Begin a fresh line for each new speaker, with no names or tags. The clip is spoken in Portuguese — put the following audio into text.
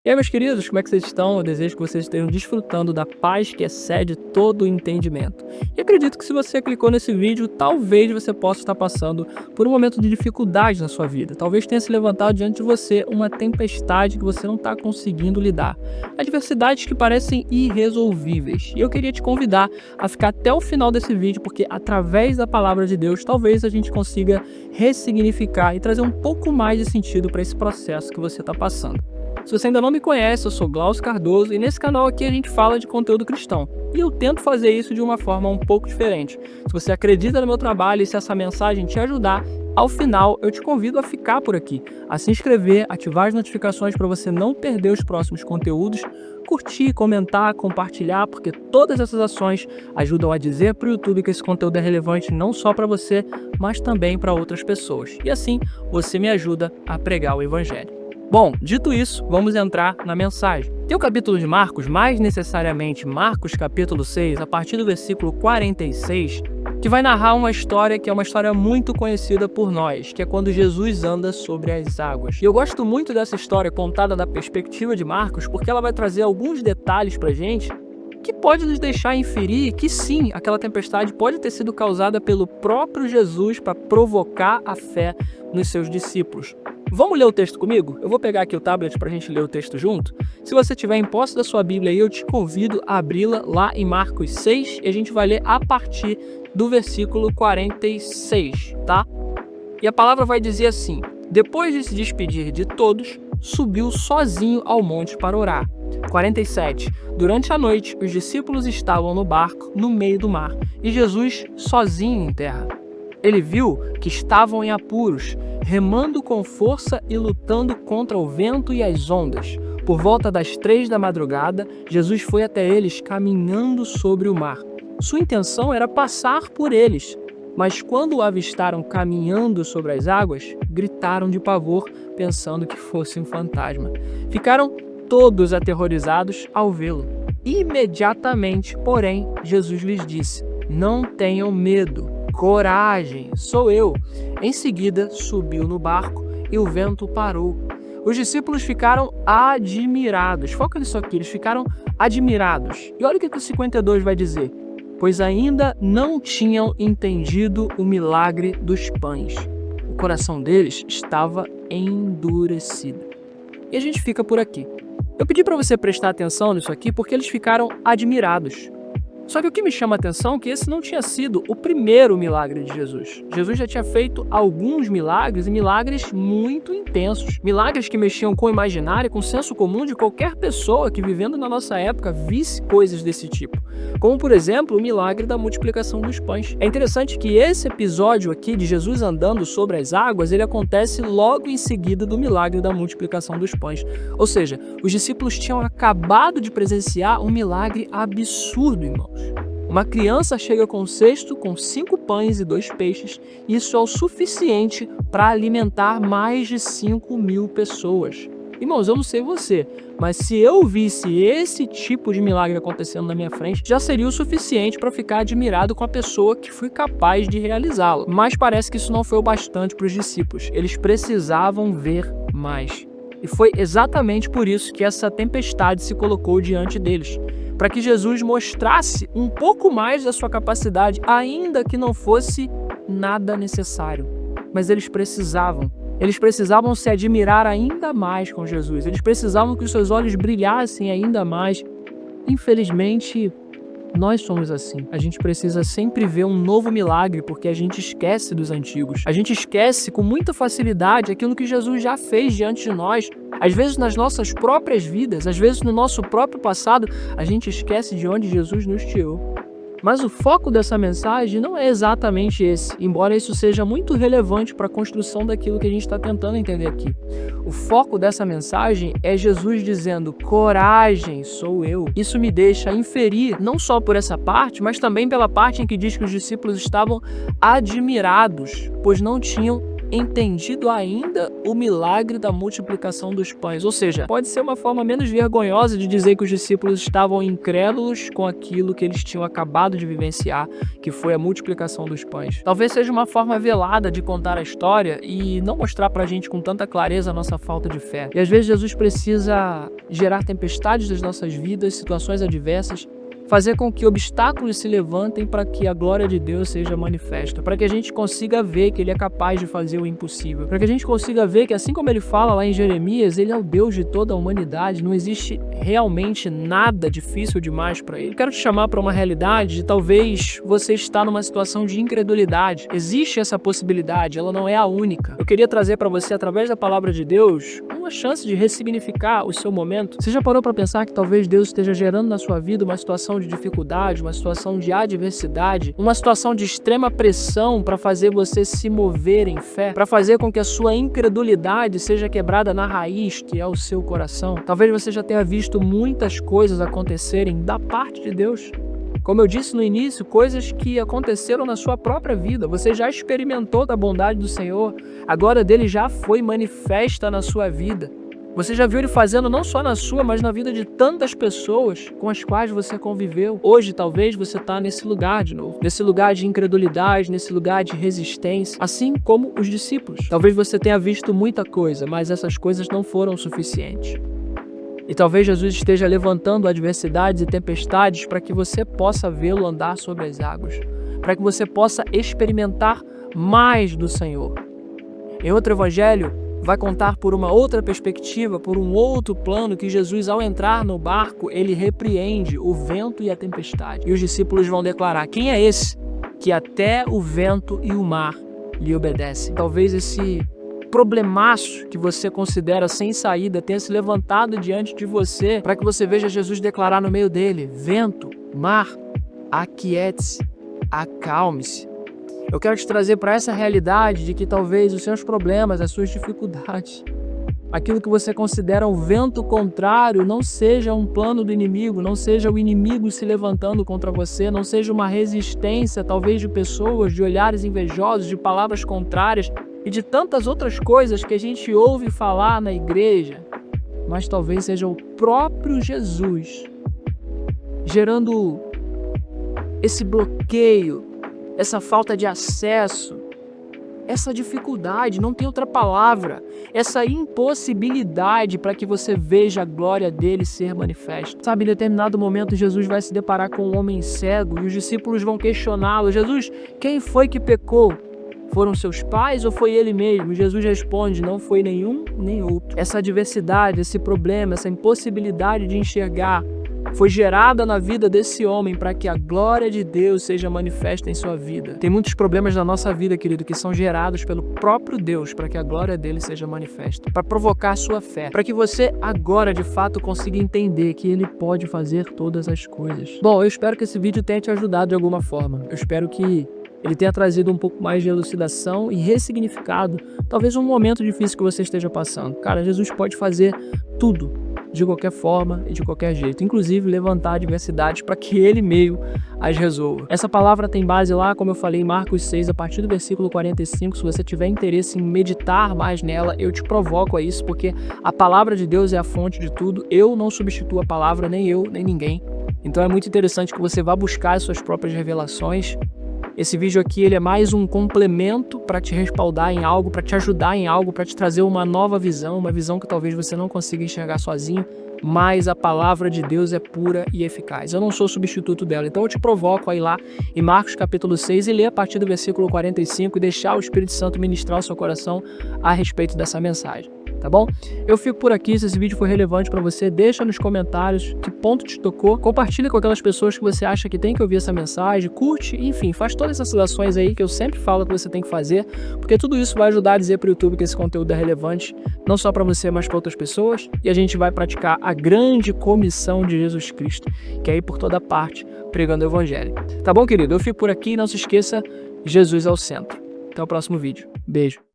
E aí, meus queridos, como é que vocês estão? Eu desejo que vocês estejam desfrutando da paz que excede todo o entendimento. E acredito que se você clicou nesse vídeo, talvez você possa estar passando por um momento de dificuldade na sua vida. Talvez tenha se levantado diante de você uma tempestade que você não está conseguindo lidar. Adversidades que parecem irresolvíveis. E eu queria te convidar a ficar até o final desse vídeo, porque através da palavra de Deus, talvez a gente consiga ressignificar e trazer um pouco mais de sentido para esse processo que você está passando. Se você ainda não me conhece, eu sou Glaucio Cardoso e nesse canal aqui a gente fala de conteúdo cristão. E eu tento fazer isso de uma forma um pouco diferente. Se você acredita no meu trabalho e se essa mensagem te ajudar, ao final eu te convido a ficar por aqui, a se inscrever, ativar as notificações para você não perder os próximos conteúdos, curtir, comentar, compartilhar, porque todas essas ações ajudam a dizer para o YouTube que esse conteúdo é relevante não só para você, mas também para outras pessoas. E assim você me ajuda a pregar o Evangelho. Bom, dito isso, vamos entrar na mensagem. Tem o capítulo de Marcos, mais necessariamente Marcos capítulo 6, a partir do versículo 46, que vai narrar uma história que é uma história muito conhecida por nós, que é quando Jesus anda sobre as águas. E eu gosto muito dessa história contada da perspectiva de Marcos, porque ela vai trazer alguns detalhes pra gente que pode nos deixar inferir que sim, aquela tempestade pode ter sido causada pelo próprio Jesus para provocar a fé nos seus discípulos. Vamos ler o texto comigo? Eu vou pegar aqui o tablet para a gente ler o texto junto. Se você tiver em posse da sua Bíblia aí, eu te convido a abri-la lá em Marcos 6 e a gente vai ler a partir do versículo 46, tá? E a palavra vai dizer assim: depois de se despedir de todos, subiu sozinho ao monte para orar. 47. Durante a noite, os discípulos estavam no barco, no meio do mar, e Jesus sozinho em terra. Ele viu que estavam em apuros, remando com força e lutando contra o vento e as ondas. Por volta das 3 da madrugada, Jesus foi até eles caminhando sobre o mar. Sua intenção era passar por eles, mas quando o avistaram caminhando sobre as águas, gritaram de pavor, pensando que fosse um fantasma. Ficaram todos aterrorizados ao vê-lo. Imediatamente, porém, Jesus lhes disse: "Não tenham medo. Coragem, sou eu." Em seguida, subiu no barco e o vento parou. Os discípulos ficaram admirados. Foca nisso aqui, eles ficaram admirados. E olha o que o 52 vai dizer: pois ainda não tinham entendido o milagre dos pães. O coração deles estava endurecido. E a gente fica por aqui. Eu pedi para você prestar atenção nisso aqui porque eles ficaram admirados. Só que o que me chama a atenção é que esse não tinha sido o primeiro milagre de Jesus. Jesus já tinha feito alguns milagres e milagres muito intensos. Milagres que mexiam com o imaginário e com o senso comum de qualquer pessoa que, vivendo na nossa época, visse coisas desse tipo. Como, por exemplo, o milagre da multiplicação dos pães. É interessante que esse episódio aqui de Jesus andando sobre as águas, ele acontece logo em seguida do milagre da multiplicação dos pães. Ou seja, os discípulos tinham acabado de presenciar um milagre absurdo, irmãos. Uma criança chega com um cesto com 5 pães e 2 peixes, e isso é o suficiente para alimentar mais de 5.000 pessoas. Irmãos, eu não sei você, mas se eu visse esse tipo de milagre acontecendo na minha frente, já seria o suficiente para ficar admirado com a pessoa que foi capaz de realizá-lo. Mas parece que isso não foi o bastante para os discípulos. Eles precisavam ver mais. E foi exatamente por isso que essa tempestade se colocou diante deles, para que Jesus mostrasse um pouco mais da sua capacidade, ainda que não fosse nada necessário. Mas eles precisavam se admirar ainda mais com Jesus, eles precisavam que os seus olhos brilhassem ainda mais. Infelizmente, nós somos assim. A gente precisa sempre ver um novo milagre, porque a gente esquece dos antigos. A gente esquece com muita facilidade aquilo que Jesus já fez diante de nós. Às vezes nas nossas próprias vidas, às vezes no nosso próprio passado, a gente esquece de onde Jesus nos tirou. Mas o foco dessa mensagem não é exatamente esse, embora isso seja muito relevante para a construção daquilo que a gente está tentando entender aqui. O foco dessa mensagem é Jesus dizendo: coragem, sou eu. Isso me deixa inferir, não só por essa parte, mas também pela parte em que diz que os discípulos estavam admirados, pois não tinham entendido ainda o milagre da multiplicação dos pães. Ou seja, pode ser uma forma menos vergonhosa de dizer que os discípulos estavam incrédulos com aquilo que eles tinham acabado de vivenciar, que foi a multiplicação dos pães. Talvez seja uma forma velada de contar a história e não mostrar pra gente com tanta clareza a nossa falta de fé. E às vezes Jesus precisa gerar tempestades nas nossas vidas, situações adversas, fazer com que obstáculos se levantem para que a glória de Deus seja manifesta, para que a gente consiga ver que Ele é capaz de fazer o impossível, para que a gente consiga ver que, assim como Ele fala lá em Jeremias, Ele é o Deus de toda a humanidade, não existe realmente nada difícil demais para Ele. Quero te chamar para uma realidade de talvez você está numa situação de incredulidade. Existe essa possibilidade, ela não é a única. Eu queria trazer para você, através da palavra de Deus, uma chance de ressignificar o seu momento. Você já parou para pensar que talvez Deus esteja gerando na sua vida uma situação de dificuldade, uma situação de adversidade, uma situação de extrema pressão para fazer você se mover em fé, para fazer com que a sua incredulidade seja quebrada na raiz, que é o seu coração? Talvez você já tenha visto muitas coisas acontecerem da parte de Deus. Como eu disse no início, coisas que aconteceram na sua própria vida. Você já experimentou da bondade do Senhor, a glória dele já foi manifesta na sua vida. Você já viu Ele fazendo não só na sua, mas na vida de tantas pessoas com as quais você conviveu. Hoje, talvez, você está nesse lugar de novo. Nesse lugar de incredulidade, nesse lugar de resistência, assim como os discípulos. Talvez você tenha visto muita coisa, mas essas coisas não foram suficientes. E talvez Jesus esteja levantando adversidades e tempestades para que você possa vê-lo andar sobre as águas, para que você possa experimentar mais do Senhor. Em outro evangelho, vai contar por uma outra perspectiva, por um outro plano, que Jesus, ao entrar no barco, ele repreende o vento e a tempestade. E os discípulos vão declarar: quem é esse que até o vento e o mar lhe obedecem? Talvez esse problemaço que você considera sem saída tenha se levantado diante de você para que você veja Jesus declarar no meio dele: vento, mar, aquiete-se, acalme-se. Eu quero te trazer para essa realidade de que talvez os seus problemas, as suas dificuldades, aquilo que você considera o vento contrário, não seja um plano do inimigo, não seja o inimigo se levantando contra você, não seja uma resistência talvez de pessoas, de olhares invejosos, de palavras contrárias e de tantas outras coisas que a gente ouve falar na igreja, mas talvez seja o próprio Jesus gerando esse bloqueio, essa falta de acesso, essa dificuldade, não tem outra palavra, essa impossibilidade para que você veja a glória dele ser manifesta. Sabe, em determinado momento Jesus vai se deparar com um homem cego e os discípulos vão questioná-lo: Jesus, quem foi que pecou? Foram seus pais ou foi ele mesmo? Jesus responde: não foi nenhum nem outro. Essa adversidade, esse problema, essa impossibilidade de enxergar foi gerada na vida desse homem para que a glória de Deus seja manifesta em sua vida. Tem muitos problemas na nossa vida, querido, que são gerados pelo próprio Deus para que a glória dele seja manifesta, para provocar a sua fé, para que você agora de fato consiga entender que ele pode fazer todas as coisas. Bom, eu espero que esse vídeo tenha te ajudado de alguma forma. Eu espero que ele tenha trazido um pouco mais de elucidação e ressignificado talvez um momento difícil que você esteja passando. Cara, Jesus pode fazer tudo, de qualquer forma e de qualquer jeito, inclusive levantar adversidades para que ele mesmo as resolva. Essa palavra tem base lá, como eu falei, em Marcos 6, a partir do versículo 45. Se você tiver interesse em meditar mais nela, eu te provoco a isso, porque a palavra de Deus é a fonte de tudo. Eu não substituo a palavra, nem eu, nem ninguém. Então é muito interessante que você vá buscar as suas próprias revelações. Esse vídeo aqui, ele é mais um complemento para te respaldar em algo, para te ajudar em algo, para te trazer uma nova visão, uma visão que talvez você não consiga enxergar sozinho, mas a palavra de Deus é pura e eficaz. Eu não sou substituto dela, então eu te provoco a ir lá em Marcos capítulo 6 e ler a partir do versículo 45 e deixar o Espírito Santo ministrar o seu coração a respeito dessa mensagem. Tá bom? Eu fico por aqui. Se esse vídeo foi relevante para você, deixa nos comentários que ponto te tocou, compartilha com aquelas pessoas que você acha que tem que ouvir essa mensagem, curte, enfim, faz todas essas ações aí que eu sempre falo que você tem que fazer, porque tudo isso vai ajudar a dizer para o YouTube que esse conteúdo é relevante, não só para você, mas para outras pessoas, e a gente vai praticar a grande comissão de Jesus Cristo, que é ir por toda parte pregando o Evangelho. Tá bom, querido? Eu fico por aqui, não se esqueça, Jesus ao centro. Até o próximo vídeo. Beijo.